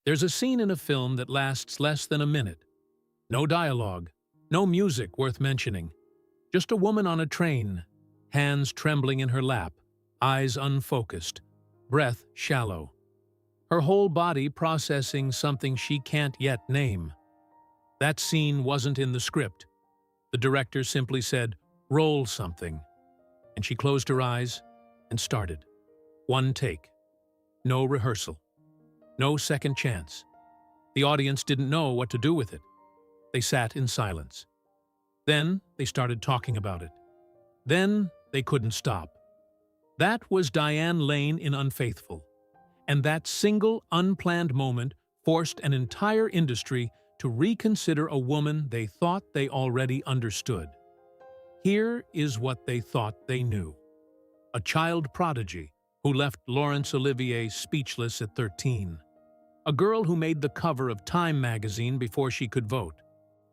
There's a scene in a film that lasts less than a minute. No dialogue, no music worth mentioning. Just a woman on a train, hands trembling in her lap, eyes unfocused, breath shallow. Her whole body processing something she can't yet name. That scene wasn't in the script. The director simply said, "Roll something." And she closed her eyes and started. One take. No rehearsal. No second chance. The audience didn't know what to do with it. They sat in silence. Then they started talking about it. Then they couldn't stop. That was Diane Lane in Unfaithful. And that single, unplanned moment forced an entire industry to reconsider a woman they thought they already understood. Here is what they thought they knew. A child prodigy who left Lawrence Olivier speechless at 13. A girl who made the cover of Time magazine before she could vote.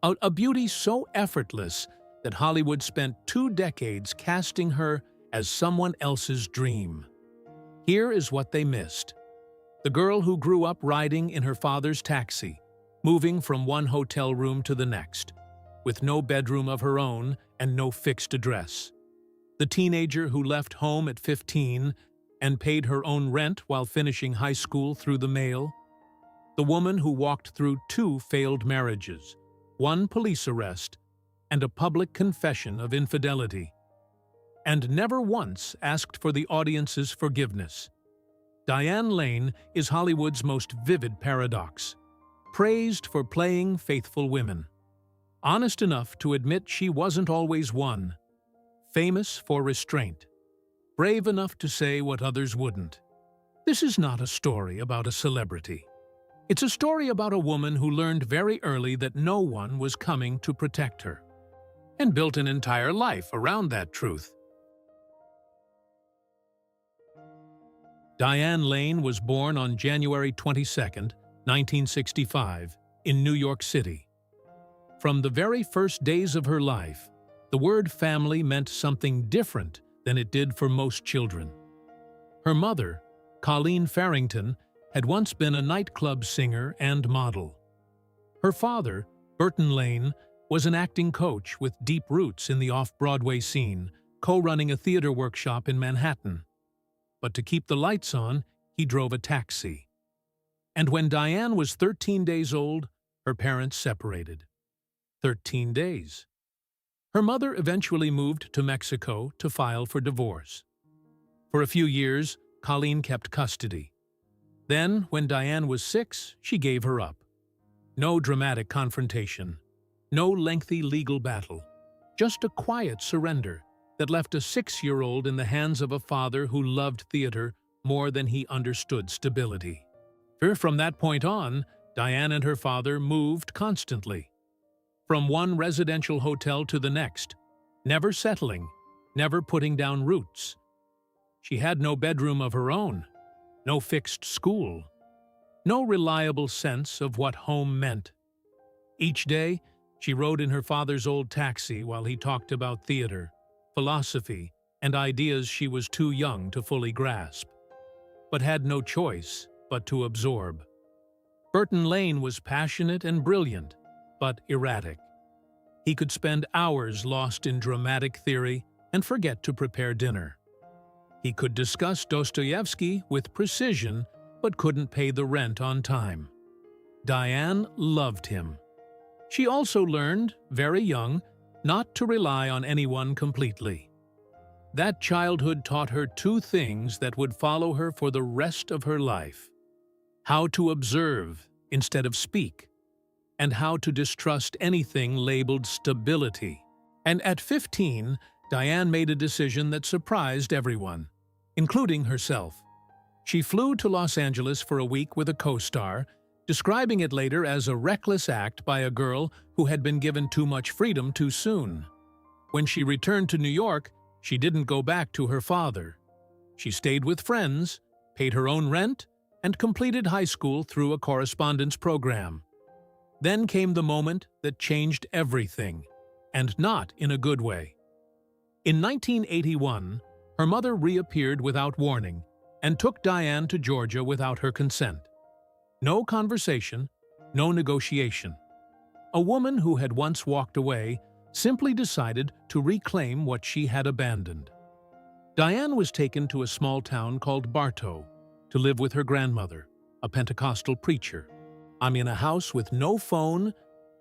A beauty so effortless that Hollywood spent 2 decades casting her as someone else's dream. Here is what they missed. The girl who grew up riding in her father's taxi, moving from one hotel room to the next, with no bedroom of her own and no fixed address. The teenager who left home at 15 and paid her own rent while finishing high school through the mail. The woman who walked through 2 failed marriages, 1 police arrest, and a public confession of infidelity. And never once asked for the audience's forgiveness. Diane Lane is Hollywood's most vivid paradox. Praised for playing faithful women. Honest enough to admit she wasn't always one. Famous for restraint. Brave enough to say what others wouldn't. This is not a story about a celebrity. It's a story about a woman who learned very early that no one was coming to protect her, and built an entire life around that truth. Diane Lane was born on January 22, 1965, in New York City. From the very first days of her life, the word family meant something different than it did for most children. Her mother, Colleen Farrington, had once been a nightclub singer and model. Her father, Burton Lane, was an acting coach with deep roots in the off-Broadway scene, co-running a theater workshop in Manhattan. But to keep the lights on, he drove a taxi. And when Diane was 13 days old, her parents separated. 13 days. Her mother eventually moved to Mexico to file for divorce. For a few years, Colleen kept custody. Then, when Diane was 6, she gave her up. No dramatic confrontation. No lengthy legal battle. Just a quiet surrender that left a 6-year-old in the hands of a father who loved theater more than he understood stability. From that point on, Diane and her father moved constantly. From one residential hotel to the next, never settling, never putting down roots. She had no bedroom of her own, no fixed school, no reliable sense of what home meant. Each day, she rode in her father's old taxi while he talked about theater, philosophy, and ideas she was too young to fully grasp, but had no choice but to absorb. Burton Lane was passionate and brilliant, but erratic. He could spend hours lost in dramatic theory and forget to prepare dinner. He could discuss Dostoevsky with precision, but couldn't pay the rent on time. Diane loved him. She also learned, very young, not to rely on anyone completely. That childhood taught her 2 things that would follow her for the rest of her life: how to observe instead of speak, and how to distrust anything labeled stability. And at 15, Diane made a decision that surprised everyone, including herself. She flew to Los Angeles for a week with a co-star, describing it later as a reckless act by a girl who had been given too much freedom too soon. When she returned to New York, she didn't go back to her father. She stayed with friends, paid her own rent, and completed high school through a correspondence program. Then came the moment that changed everything, and not in a good way. In 1981, her mother reappeared without warning and took Diane to Georgia without her consent. No conversation, no negotiation. A woman who had once walked away simply decided to reclaim what she had abandoned. Diane was taken to a small town called Bartow to live with her grandmother, a Pentecostal preacher. I'm in a house with no phone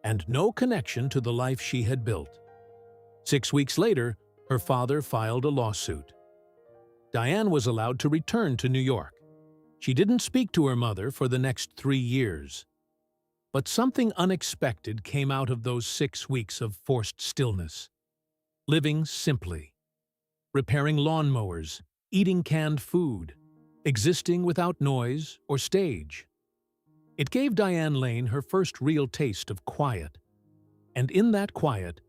and no connection to the life she had built. 6 weeks later, her father filed a lawsuit. Diane was allowed to return to New York. She didn't speak to her mother for the next 3 years. But something unexpected came out of those 6 weeks of forced stillness. Living simply. Repairing lawnmowers, eating canned food, existing without noise or stage. It gave Diane Lane her first real taste of quiet. And in that quiet,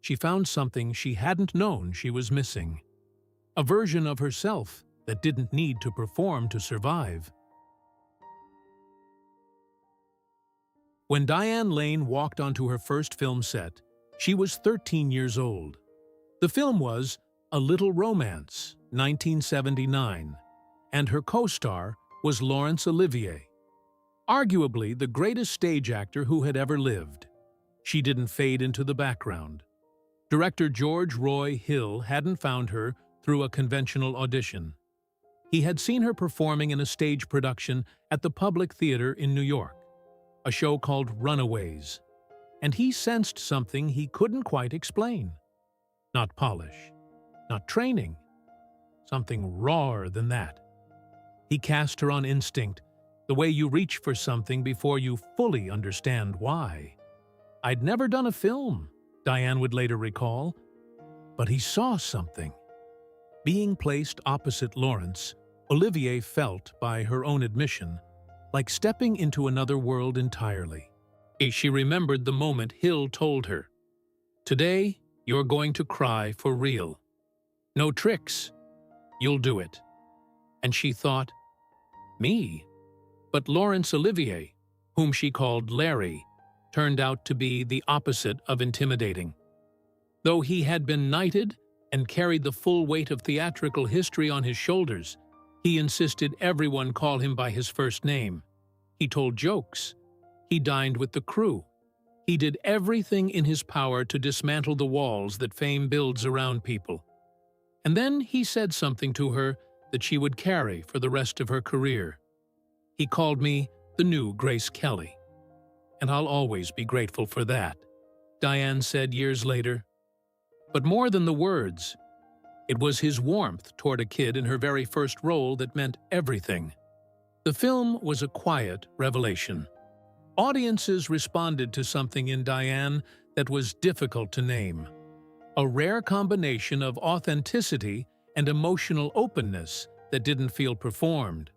she found something she hadn't known she was missing. A version of herself that didn't need to perform to survive. When Diane Lane walked onto her first film set, she was 13 years old. The film was A Little Romance, 1979, and her co-star was Lawrence Olivier, arguably the greatest stage actor who had ever lived. She didn't fade into the background. Director George Roy Hill hadn't found her through a conventional audition. He had seen her performing in a stage production at the Public Theater in New York, a show called Runaways, and he sensed something he couldn't quite explain. Not polish, not training, something rawer than that. He cast her on instinct, the way you reach for something before you fully understand why. I'd never done a film, Diane would later recall, but he saw something. Being placed opposite Lawrence, Olivier felt, by her own admission, like stepping into another world entirely. She remembered the moment Hill told her, "Today, you're going to cry for real. No tricks. You'll do it." And she thought, me? But Laurence Olivier, whom she called Larry, turned out to be the opposite of intimidating. Though he had been knighted and carried the full weight of theatrical history on his shoulders, he insisted everyone call him by his first name. He told jokes. He dined with the crew. He did everything in his power to dismantle the walls that fame builds around people. And then he said something to her that she would carry for the rest of her career. He called me the new Grace Kelly. And I'll always be grateful for that, Diane said years later. But more than the words, it was his warmth toward a kid in her very first role that meant everything. The film was a quiet revelation. Audiences responded to something in Diane that was difficult to name. A rare combination of authenticity and emotional openness that didn't feel performed.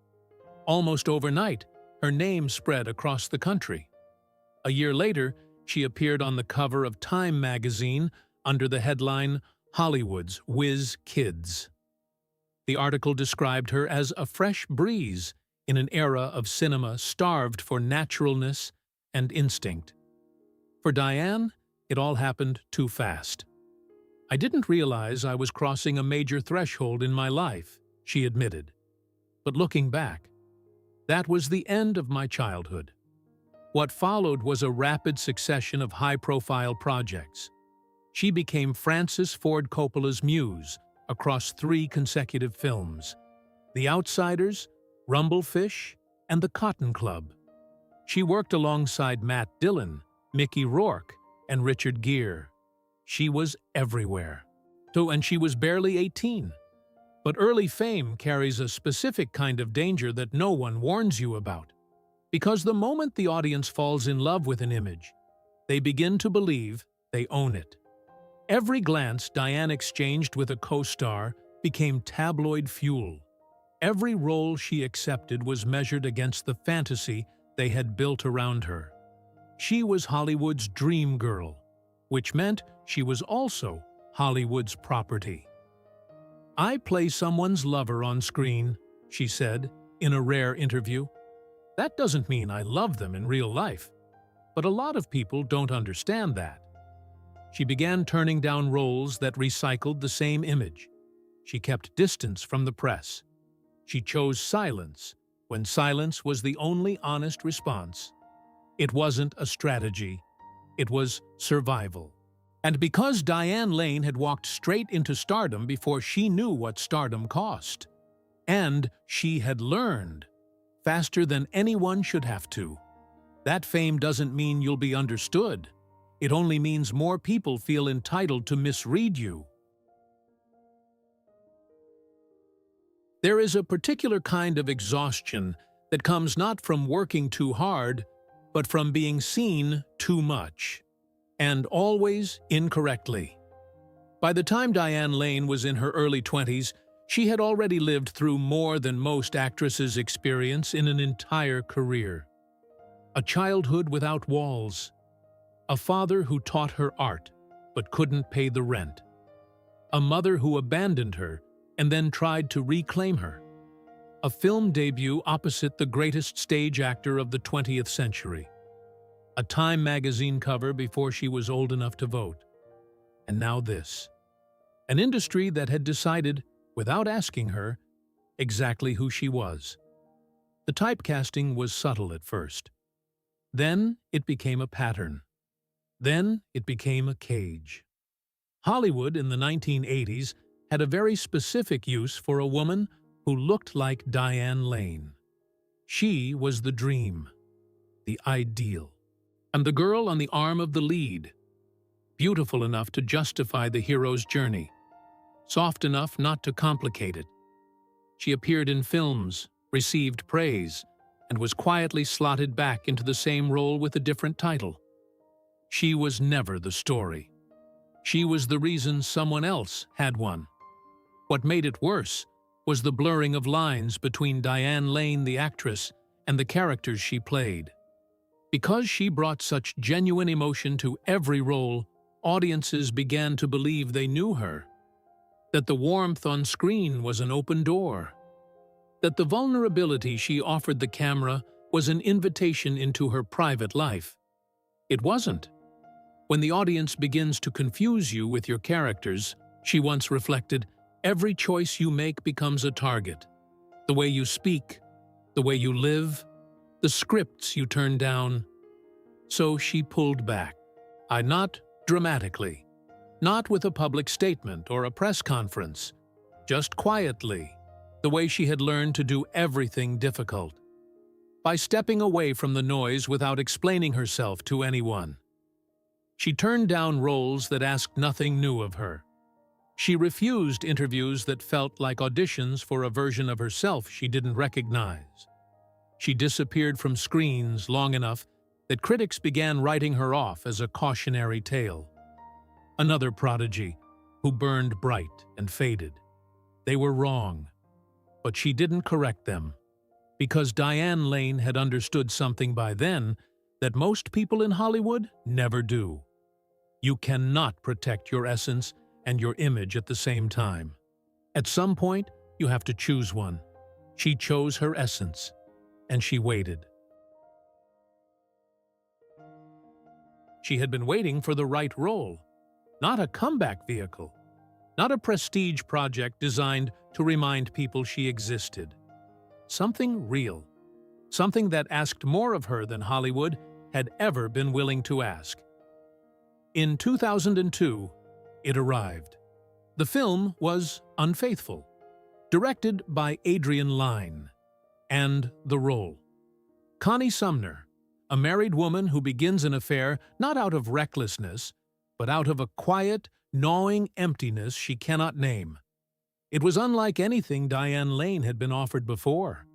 Almost overnight, her name spread across the country. A year later, she appeared on the cover of Time magazine under the headline, "Hollywood's Whiz Kids." The article described her as a fresh breeze in an era of cinema starved for naturalness and instinct. For Diane, it all happened too fast. "I didn't realize I was crossing a major threshold in my life," she admitted. But looking back, that was the end of my childhood. What followed was a rapid succession of high-profile projects. She became Francis Ford Coppola's muse across 3 consecutive films: The Outsiders, Rumblefish, and The Cotton Club. She worked alongside Matt Dillon, Mickey Rourke, and Richard Gere. She was everywhere. And she was barely 18. But early fame carries a specific kind of danger that no one warns you about. Because the moment the audience falls in love with an image, they begin to believe they own it. Every glance Diane exchanged with a co-star became tabloid fuel. Every role she accepted was measured against the fantasy they had built around her. She was Hollywood's dream girl, which meant she was also Hollywood's property. "I play someone's lover on screen," she said in a rare interview. "That doesn't mean I love them in real life, but a lot of people don't understand that." She began turning down roles that recycled the same image. She kept distance from the press. She chose silence, when silence was the only honest response. It wasn't a strategy. It was survival. And because Diane Lane had walked straight into stardom before she knew what stardom cost. And she had learned faster than anyone should have to. That fame doesn't mean you'll be understood. It only means more people feel entitled to misread you. There is a particular kind of exhaustion that comes not from working too hard, but from being seen too much, and always incorrectly. By the time Diane Lane was in her early 20s, she had already lived through more than most actresses experience in an entire career. A childhood without walls. A father who taught her art, but couldn't pay the rent. A mother who abandoned her and then tried to reclaim her. A film debut opposite the greatest stage actor of the 20th century. A Time magazine cover before she was old enough to vote. And now this. An industry that had decided, without asking her, exactly who she was. The typecasting was subtle at first. Then it became a pattern. Then it became a cage. Hollywood in the 1980s had a very specific use for a woman who looked like Diane Lane. She was the dream, the ideal, and the girl on the arm of the lead. Beautiful enough to justify the hero's journey, soft enough not to complicate it. She appeared in films, received praise, and was quietly slotted back into the same role with a different title. She was never the story. She was the reason someone else had one. What made it worse was the blurring of lines between Diane Lane, the actress, and the characters she played. Because she brought such genuine emotion to every role, audiences began to believe they knew her, that the warmth on screen was an open door, that the vulnerability she offered the camera was an invitation into her private life. It wasn't. When the audience begins to confuse you with your characters, she once reflected, every choice you make becomes a target. The way you speak, the way you live, the scripts you turn down. So she pulled back. Not dramatically, not with a public statement or a press conference, just quietly, the way she had learned to do everything difficult. By stepping away from the noise without explaining herself to anyone. She turned down roles that asked nothing new of her. She refused interviews that felt like auditions for a version of herself she didn't recognize. She disappeared from screens long enough that critics began writing her off as a cautionary tale. Another prodigy who burned bright and faded. They were wrong, but she didn't correct them, because Diane Lane had understood something by then that most people in Hollywood never do. You cannot protect your essence and your image at the same time. At some point, you have to choose one. She chose her essence, and she waited. She had been waiting for the right role, not a comeback vehicle, not a prestige project designed to remind people she existed. Something real, something that asked more of her than Hollywood had ever been willing to ask. In 2002, it arrived. The film was Unfaithful, directed by Adrian Lyne, and the role. Connie Sumner, a married woman who begins an affair not out of recklessness, but out of a quiet, gnawing emptiness she cannot name. It was unlike anything Diane Lane had been offered before.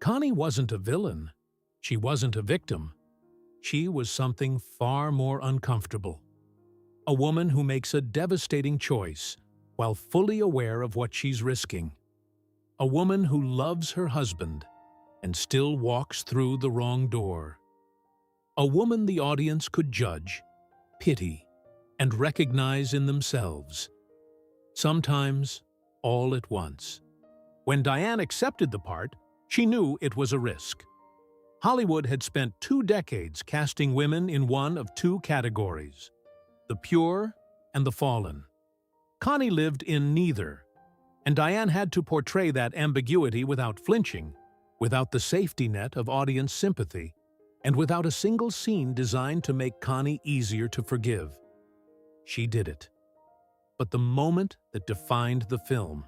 Connie wasn't a villain. She wasn't a victim. She was something far more uncomfortable. A woman who makes a devastating choice while fully aware of what she's risking. A woman who loves her husband and still walks through the wrong door. A woman the audience could judge, pity, and recognize in themselves. Sometimes, all at once. When Diane accepted the part, she knew it was a risk. Hollywood had spent 2 decades casting women in one of 2 categories, the pure and the fallen. Connie lived in neither, and Diane had to portray that ambiguity without flinching, without the safety net of audience sympathy, and without a single scene designed to make Connie easier to forgive. She did it. But the moment that defined the film,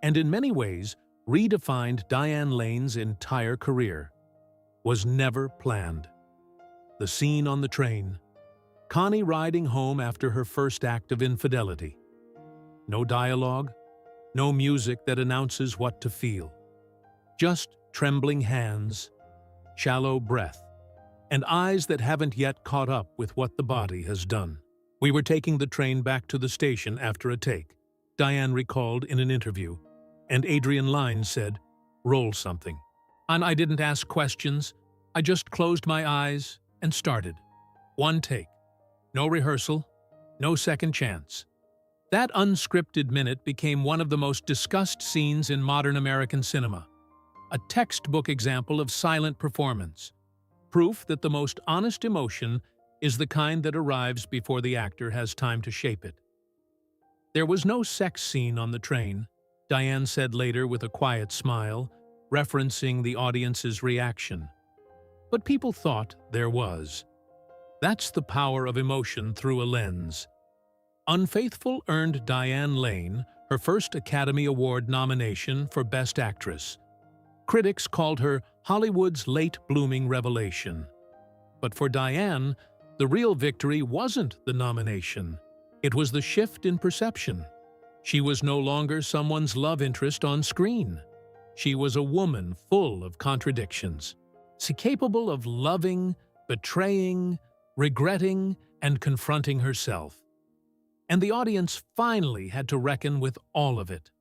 and in many ways redefined Diane Lane's entire career, was never planned. The scene on the train, Connie riding home after her first act of infidelity. No dialogue, no music that announces what to feel. Just trembling hands, shallow breath, and eyes that haven't yet caught up with what the body has done. "We were taking the train back to the station after a take," Diane recalled in an interview, and Adrian Lyne said, "Roll something." And I didn't ask questions, I just closed my eyes and started. One take. No rehearsal, no second chance. That unscripted minute became one of the most discussed scenes in modern American cinema. A textbook example of silent performance. Proof that the most honest emotion is the kind that arrives before the actor has time to shape it. There was no sex scene on the train, Diane said later with a quiet smile, referencing the audience's reaction. But people thought there was. That's the power of emotion through a lens. Unfaithful earned Diane Lane her first Academy Award nomination for Best Actress. Critics called her Hollywood's late-blooming revelation. But for Diane, the real victory wasn't the nomination. It was the shift in perception. She was no longer someone's love interest on screen. She was a woman full of contradictions, capable of loving, betraying, regretting, and confronting herself. And the audience finally had to reckon with all of it.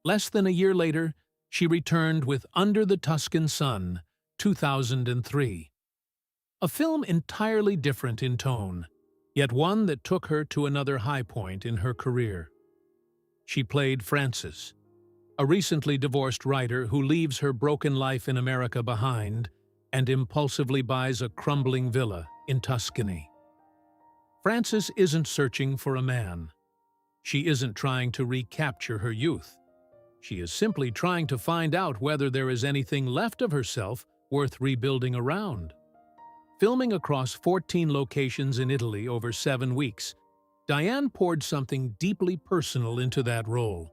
Less than a year later, she returned with Under the Tuscan Sun, 2003. A film entirely different in tone, yet one that took her to another high point in her career. She played Frances, a recently divorced writer who leaves her broken life in America behind and impulsively buys a crumbling villa in Tuscany. Frances isn't searching for a man. She isn't trying to recapture her youth. She is simply trying to find out whether there is anything left of herself worth rebuilding around. Filming across 14 locations in Italy over 7 weeks, Diane poured something deeply personal into that role.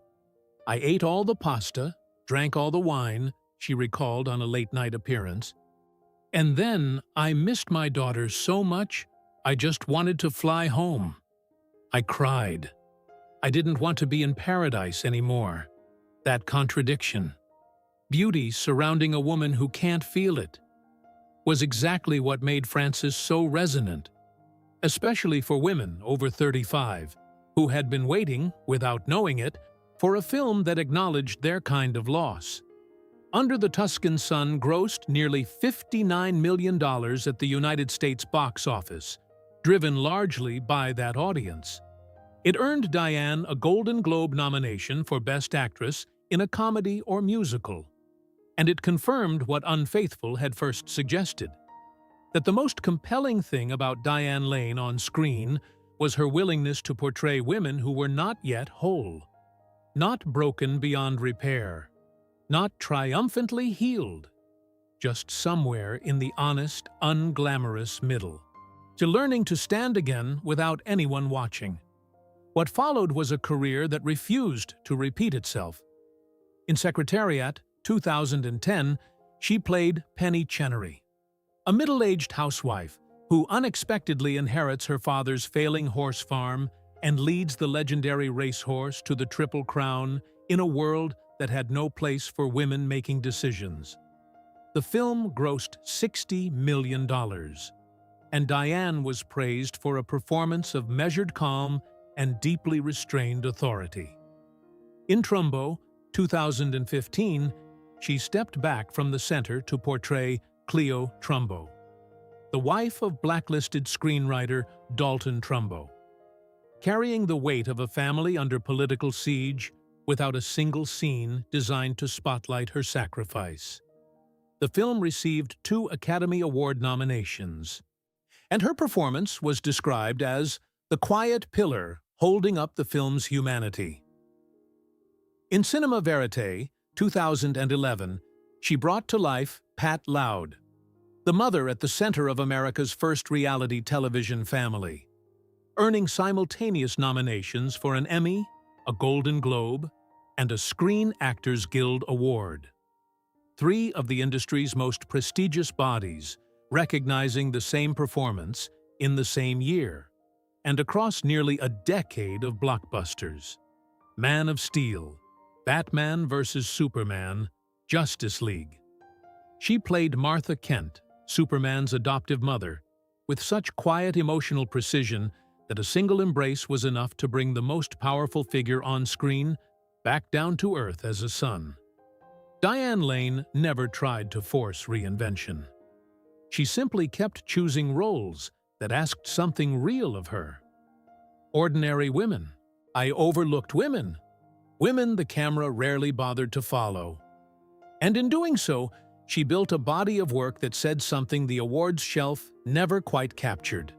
"I ate all the pasta, drank all the wine," she recalled on a late-night appearance. "And then I missed my daughter so much, I just wanted to fly home. I cried. I didn't want to be in paradise anymore." That contradiction, beauty surrounding a woman who can't feel it, was exactly what made Frances so resonant, especially for women over 35, who had been waiting, without knowing it, for a film that acknowledged their kind of loss. Under the Tuscan Sun grossed nearly $59 million at the United States box office, driven largely by that audience. It earned Diane a Golden Globe nomination for Best Actress in a comedy or musical, and it confirmed what Unfaithful had first suggested, that the most compelling thing about Diane Lane on screen was her willingness to portray women who were not yet whole, not broken beyond repair, not triumphantly healed, just somewhere in the honest, unglamorous middle, to learning to stand again without anyone watching. What followed was a career that refused to repeat itself. In Secretariat, 2010, she played Penny Chenery, a middle-aged housewife who unexpectedly inherits her father's failing horse farm and leads the legendary racehorse to the Triple Crown in a world that had no place for women making decisions. The film grossed $60 million, and Diane was praised for a performance of measured calm and deeply restrained authority. In Trumbo, 2015, she stepped back from the center to portray Cleo Trumbo, the wife of blacklisted screenwriter Dalton Trumbo. Carrying the weight of a family under political siege without a single scene designed to spotlight her sacrifice. The film received 2 Academy Award nominations, and her performance was described as the quiet pillar holding up the film's humanity. In Cinema Verite, 2011, She brought to life Pat Loud, the mother at the center of America's first reality television family, earning simultaneous nominations for an Emmy, a Golden Globe, and a Screen Actors Guild Award. Three of the industry's most prestigious bodies recognizing the same performance in the same year, and across nearly a decade of blockbusters. Man of Steel, Batman vs. Superman, Justice League. She played Martha Kent, Superman's adoptive mother, with such quiet emotional precision that a single embrace was enough to bring the most powerful figure on screen back down to earth as a son. Diane Lane never tried to force reinvention. She simply kept choosing roles that asked something real of her. Ordinary women. I overlooked women. Women the camera rarely bothered to follow. And in doing so, she built a body of work that said something the awards shelf never quite captured.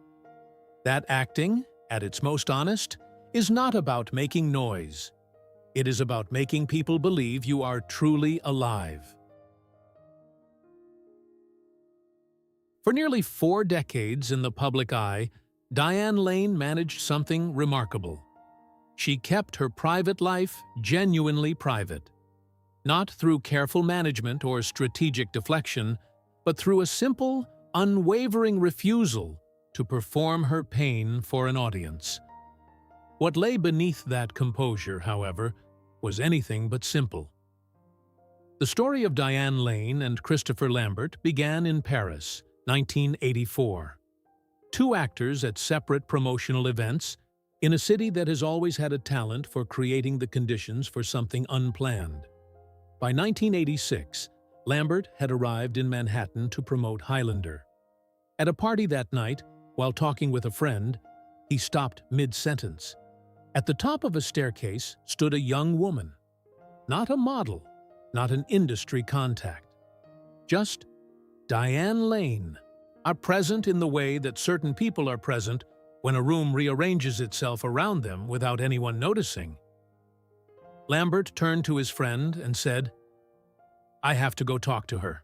That acting, at its most honest, is not about making noise. It is about making people believe you are truly alive. For nearly 4 decades in the public eye, Diane Lane managed something remarkable. She kept her private life genuinely private. Not through careful management or strategic deflection, but through a simple, unwavering refusal to perform her pain for an audience. What lay beneath that composure, however, was anything but simple. The story of Diane Lane and Christopher Lambert began in Paris, 1984. Two actors at separate promotional events in a city that has always had a talent for creating the conditions for something unplanned. By 1986, Lambert had arrived in Manhattan to promote Highlander. At a party that night, while talking with a friend, he stopped mid-sentence. At the top of a staircase stood a young woman. Not a model, not an industry contact. Just Diane Lane, are present in the way that certain people are present when a room rearranges itself around them without anyone noticing. Lambert turned to his friend and said, "I have to go talk to her."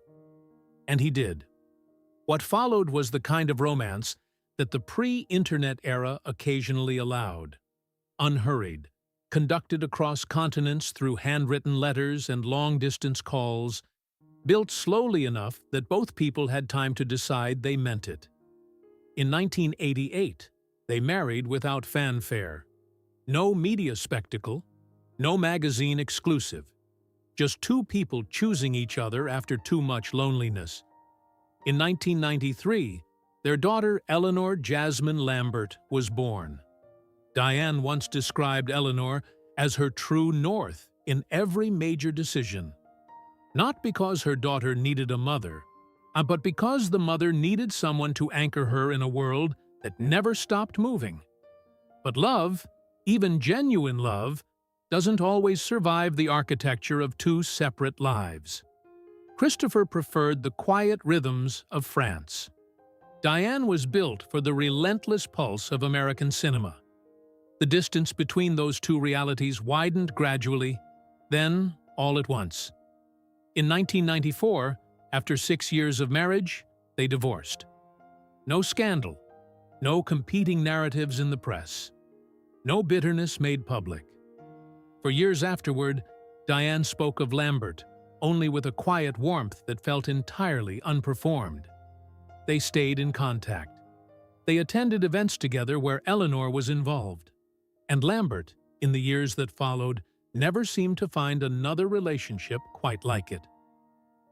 And he did. What followed was the kind of romance that the pre-internet era occasionally allowed. Unhurried, conducted across continents through handwritten letters and long-distance calls, built slowly enough that both people had time to decide they meant it. In 1988, they married without fanfare. No media spectacle, no magazine exclusive. Just two people choosing each other after too much loneliness. In 1993, their daughter Eleanor Jasmine Lambert was born. Diane once described Eleanor as her true north in every major decision. Not because her daughter needed a mother, but because the mother needed someone to anchor her in a world that never stopped moving. But love, even genuine love, doesn't always survive the architecture of two separate lives. Christopher preferred the quiet rhythms of France. Diane was built for the relentless pulse of American cinema. The distance between those two realities widened gradually, then all at once. In 1994, after 6 years of marriage, they divorced. No scandal, no competing narratives in the press, no bitterness made public. For years afterward, Diane spoke of Lambert, only with a quiet warmth that felt entirely unperformed. They stayed in contact. They attended events together where Eleanor was involved. And Lambert, in the years that followed, never seemed to find another relationship quite like it.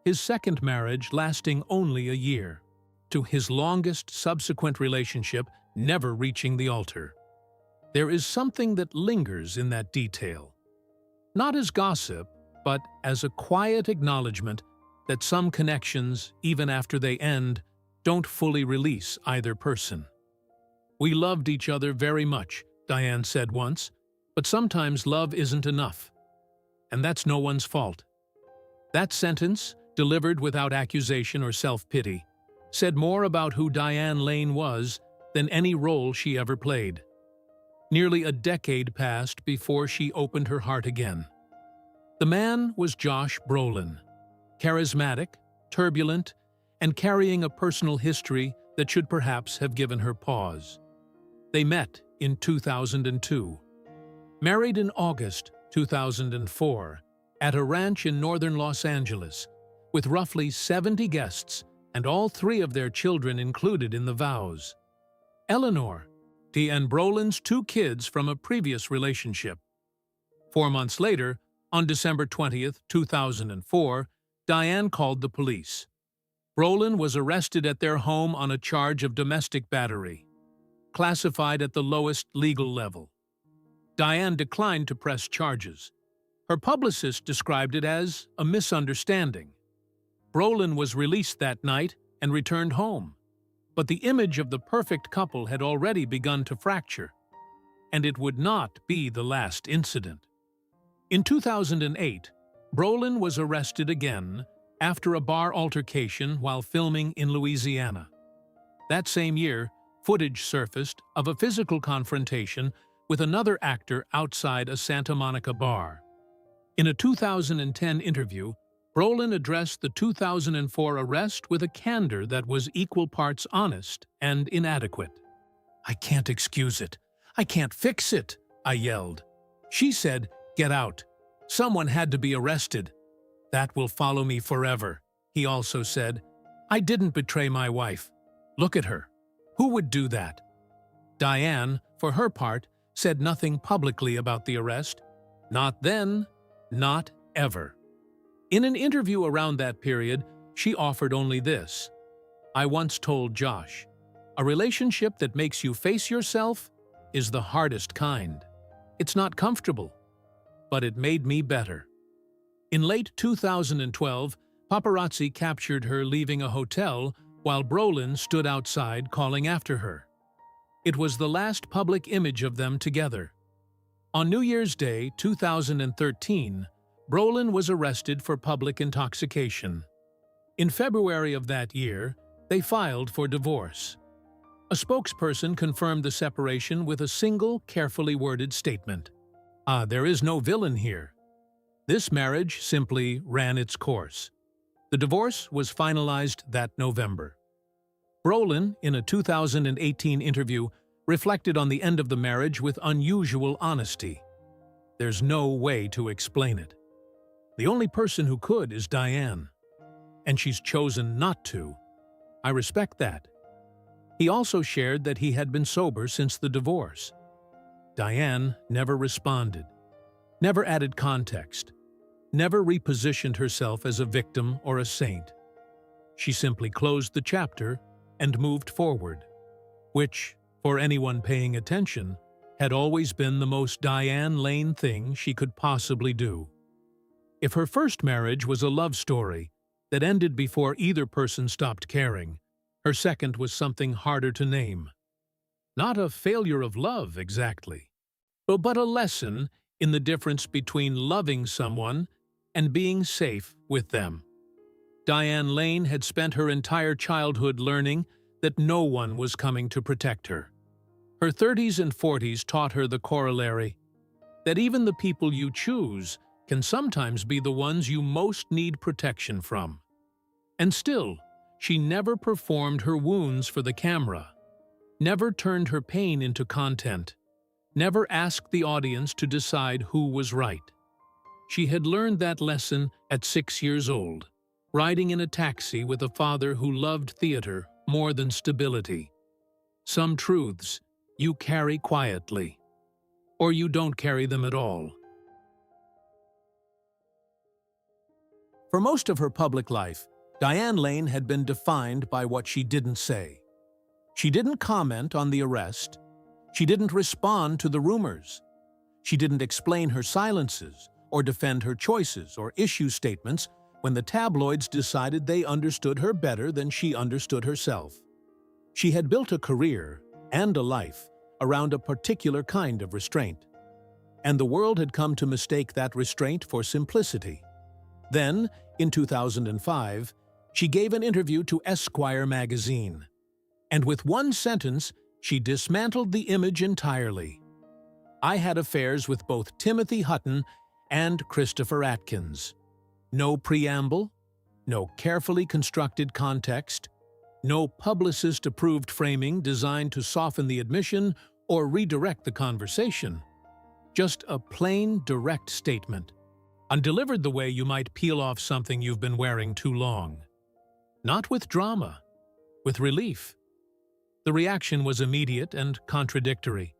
His second marriage lasting only a year, to his longest subsequent relationship never reaching the altar. There is something that lingers in that detail. Not as gossip, but as a quiet acknowledgement that some connections, even after they end, don't fully release either person. "We loved each other very much," Diane said once, "but sometimes love isn't enough. And that's no one's fault." That sentence, delivered without accusation or self-pity, said more about who Diane Lane was than any role she ever played. Nearly a decade passed before she opened her heart again. The man was Josh Brolin, charismatic, turbulent, and carrying a personal history that should perhaps have given her pause. They met in 2002, married in August 2004, at a ranch in northern Los Angeles, with roughly 70 guests and all 3 of their children included in the vows. Eleanor, Diane Brolin's 2 kids from a previous relationship. 4 months later, on December 20th, 2004, Diane called the police. Brolin was arrested at their home on a charge of domestic battery, classified at the lowest legal level. Diane declined to press charges. Her publicist described it as a misunderstanding. Brolin was released that night and returned home, but the image of the perfect couple had already begun to fracture, and it would not be the last incident. In 2008, Brolin was arrested again after a bar altercation while filming in Louisiana. That same year, footage surfaced of a physical confrontation with another actor outside a Santa Monica bar. In a 2010 interview, Brolin addressed the 2004 arrest with a candor that was equal parts honest and inadequate. "I can't excuse it. I can't fix it," I yelled. She said, "Get out. Someone had to be arrested. That will follow me forever." He also said, "I didn't betray my wife. Look at her. Who would do that?" Diane, for her part, said nothing publicly about the arrest. Not then, not ever. In an interview around that period, she offered only this: "I once told Josh, a relationship that makes you face yourself is the hardest kind. It's not comfortable, but it made me better." In late 2012, paparazzi captured her leaving a hotel while Brolin stood outside calling after her. It was the last public image of them together. On New Year's Day 2013, Brolin was arrested for public intoxication. In February of that year, they filed for divorce. A spokesperson confirmed the separation with a single, carefully worded statement. There is no villain here. This marriage simply ran its course." The divorce was finalized that November. Brolin, in a 2018 interview, reflected on the end of the marriage with unusual honesty. "There's no way to explain it. The only person who could is Diane, and she's chosen not to. I respect that." He also shared that he had been sober since the divorce. Diane never responded, never added context, never repositioned herself as a victim or a saint. She simply closed the chapter and moved forward, which, for anyone paying attention, had always been the most Diane Lane thing she could possibly do. If her first marriage was a love story that ended before either person stopped caring, her second was something harder to name. Not a failure of love, exactly, but a lesson in the difference between loving someone and being safe with them. Diane Lane had spent her entire childhood learning that no one was coming to protect her. Her 30s and 40s taught her the corollary, that even the people you choose can sometimes be the ones you most need protection from. And still, she never performed her wounds for the camera, never turned her pain into content, never asked the audience to decide who was right. She had learned that lesson at 6 years old, riding in a taxi with a father who loved theater more than stability. Some truths you carry quietly, or you don't carry them at all. For most of her public life, Diane Lane had been defined by what she didn't say. She didn't comment on the arrest. She didn't respond to the rumors. She didn't explain her silences or defend her choices or issue statements when the tabloids decided they understood her better than she understood herself. She had built a career and a life around a particular kind of restraint, and the world had come to mistake that restraint for simplicity. Then, in 2005, she gave an interview to Esquire magazine, and with one sentence, she dismantled the image entirely. "I had affairs with both Timothy Hutton and Christopher Atkins." No preamble, no carefully constructed context, no publicist-approved framing designed to soften the admission or redirect the conversation. Just a plain, direct statement, undelivered the way you might peel off something you've been wearing too long. Not with drama, with relief. The reaction was immediate and contradictory.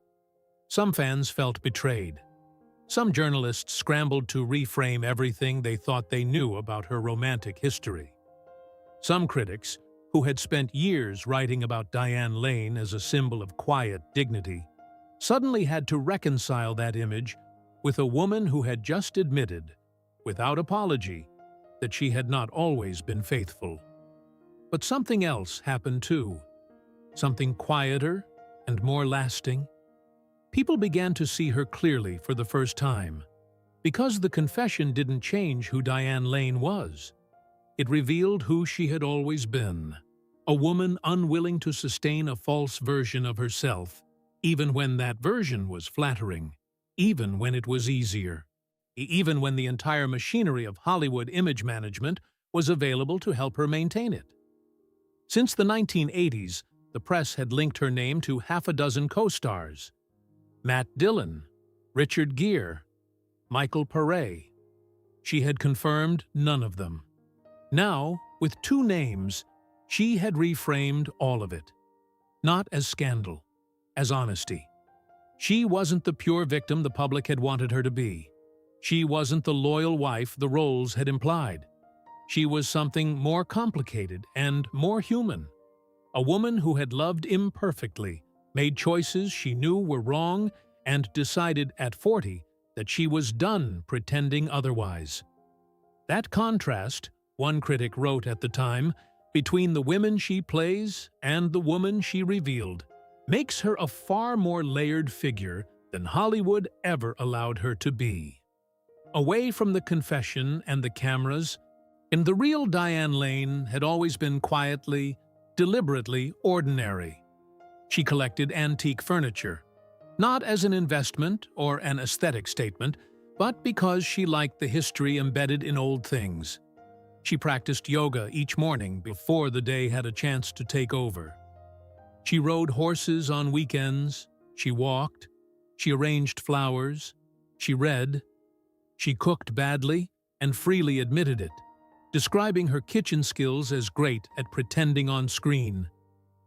Some fans felt betrayed. Some journalists scrambled to reframe everything they thought they knew about her romantic history. Some critics, who had spent years writing about Diane Lane as a symbol of quiet dignity, suddenly had to reconcile that image with a woman who had just admitted, without apology, that she had not always been faithful. But something else happened too. Something quieter and more lasting. People began to see her clearly for the first time. Because the confession didn't change who Diane Lane was. It revealed who she had always been. A woman unwilling to sustain a false version of herself, even when that version was flattering, even when it was easier, even when the entire machinery of Hollywood image management was available to help her maintain it. Since the 1980s, the press had linked her name to half a dozen co-stars. Matt Dillon, Richard Gere, Michael Paré. She had confirmed none of them. Now, with two names, she had reframed all of it. Not as scandal, as honesty. She wasn't the pure victim the public had wanted her to be. She wasn't the loyal wife the roles had implied. She was something more complicated and more human. A woman who had loved imperfectly, made choices she knew were wrong, and decided at 40 that she was done pretending otherwise. That contrast, one critic wrote at the time, between the women she plays and the woman she revealed, makes her a far more layered figure than Hollywood ever allowed her to be. Away from the confession and the cameras, and the real Diane Lane had always been quietly, deliberately ordinary. She collected antique furniture, not as an investment or an aesthetic statement, but because she liked the history embedded in old things. She practiced yoga each morning before the day had a chance to take over. She rode horses on weekends, she walked, she arranged flowers, she read, she cooked badly and freely admitted it, describing her kitchen skills as great at pretending on screen,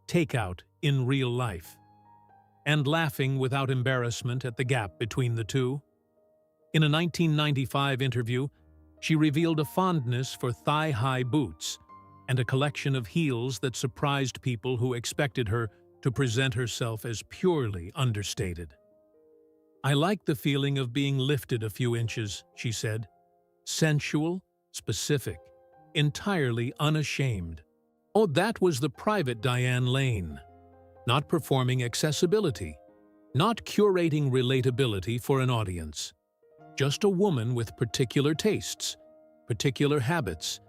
takeout in real life, and laughing without embarrassment at the gap between the two. In a 1995 interview, she revealed a fondness for thigh-high boots and a collection of heels that surprised people who expected her to present herself as purely understated. "I like the feeling of being lifted a few inches," she said. Sensual, specific, entirely unashamed. Oh, that was the private Diane Lane. Not performing accessibility, not curating relatability for an audience. Just a woman with particular tastes, particular habits,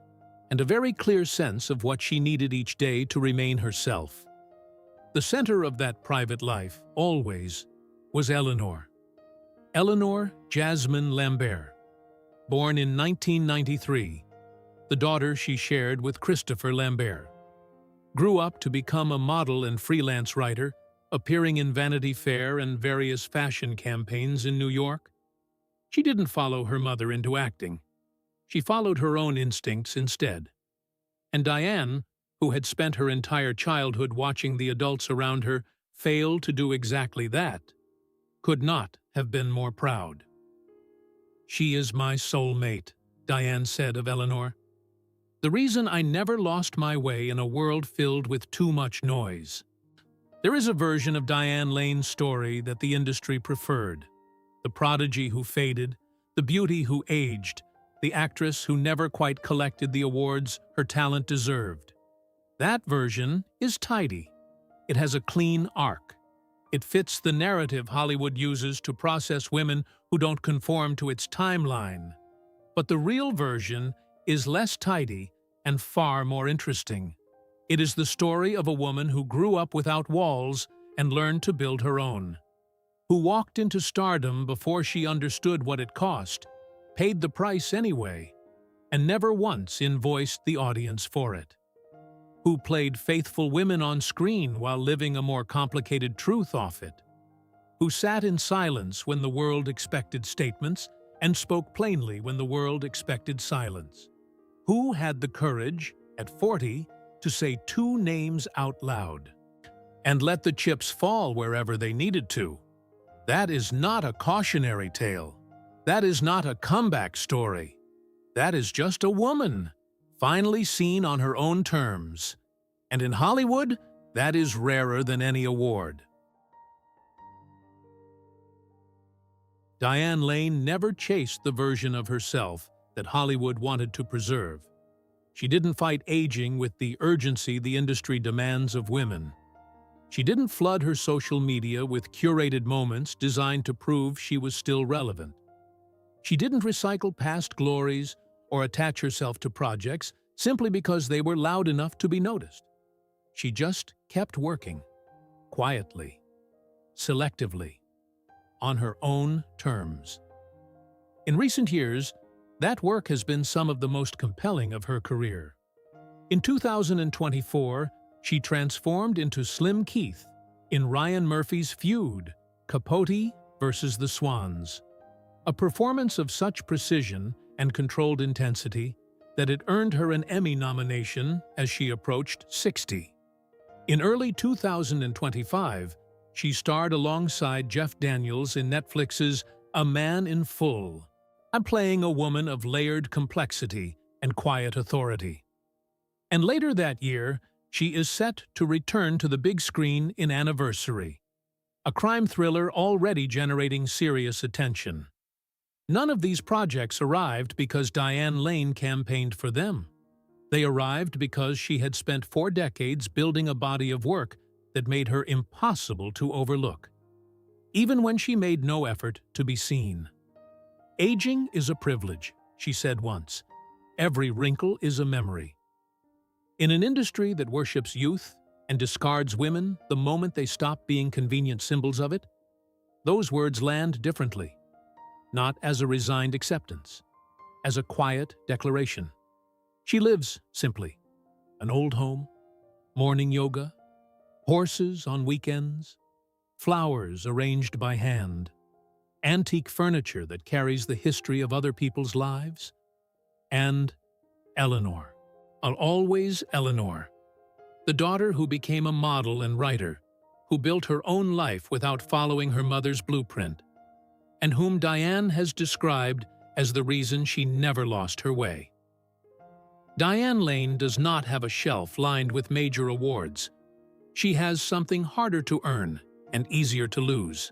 and a very clear sense of what she needed each day to remain herself. The center of that private life, always, was Eleanor. Eleanor Jasmine Lambert, born in 1993, the daughter she shared with Christopher Lambert. Grew up to become a model and freelance writer, appearing in Vanity Fair and various fashion campaigns in New York. She didn't follow her mother into acting. She followed her own instincts instead. And Diane, who had spent her entire childhood watching the adults around her fail to do exactly that, could not have been more proud. "She is my soulmate," Diane said of Eleanor. "The reason I never lost my way in a world filled with too much noise." There is a version of Diane Lane's story that the industry preferred. The prodigy who faded, the beauty who aged, the actress who never quite collected the awards her talent deserved. That version is tidy. It has a clean arc. It fits the narrative Hollywood uses to process women who don't conform to its timeline. But the real version is less tidy and far more interesting. It is the story of a woman who grew up without walls and learned to build her own. Who walked into stardom before she understood what it cost, paid the price anyway, and never once invoiced the audience for it? Who played faithful women on screen while living a more complicated truth off it? Who sat in silence when the world expected statements and spoke plainly when the world expected silence? Who had the courage, at 40, to say two names out loud and let the chips fall wherever they needed to? That is not a cautionary tale. That is not a comeback story. That is just a woman, finally seen on her own terms. And in Hollywood, that is rarer than any award. Diane Lane never chased the version of herself that Hollywood wanted to preserve. She didn't fight aging with the urgency the industry demands of women. She didn't flood her social media with curated moments designed to prove she was still relevant. She didn't recycle past glories or attach herself to projects simply because they were loud enough to be noticed. She just kept working, quietly, selectively, on her own terms. In recent years, that work has been some of the most compelling of her career. In 2024, she transformed into Slim Keith in Ryan Murphy's Feud, Capote versus the Swans, a performance of such precision and controlled intensity that it earned her an Emmy nomination as she approached 60. In early 2025, she starred alongside Jeff Daniels in Netflix's A Man in Full, playing a woman of layered complexity and quiet authority. And later that year, she is set to return to the big screen in Anniversary, a crime thriller already generating serious attention. None of these projects arrived because Diane Lane campaigned for them. They arrived because she had spent 4 decades building a body of work that made her impossible to overlook, even when she made no effort to be seen. "Aging is a privilege," she said once. "Every wrinkle is a memory." In an industry that worships youth and discards women the moment they stop being convenient symbols of it, those words land differently, not as a resigned acceptance, as a quiet declaration. She lives simply. An old home, morning yoga, horses on weekends, flowers arranged by hand, antique furniture that carries the history of other people's lives, and Eleanor, always Eleanor, the daughter who became a model and writer, who built her own life without following her mother's blueprint, and whom Diane has described as the reason she never lost her way. Diane Lane does not have a shelf lined with major awards. She has something harder to earn and easier to lose: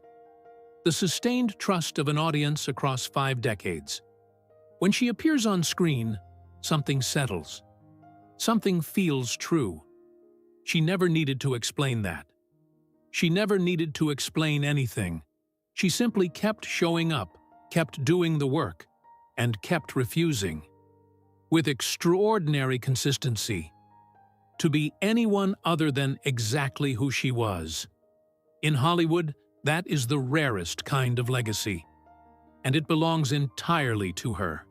the sustained trust of an audience across 5 decades. When she appears on screen, something settles. Something feels true. She never needed to explain that. She never needed to explain anything. She simply kept showing up, kept doing the work, and kept refusing, with extraordinary consistency, to be anyone other than exactly who she was. In Hollywood, that is the rarest kind of legacy, and it belongs entirely to her.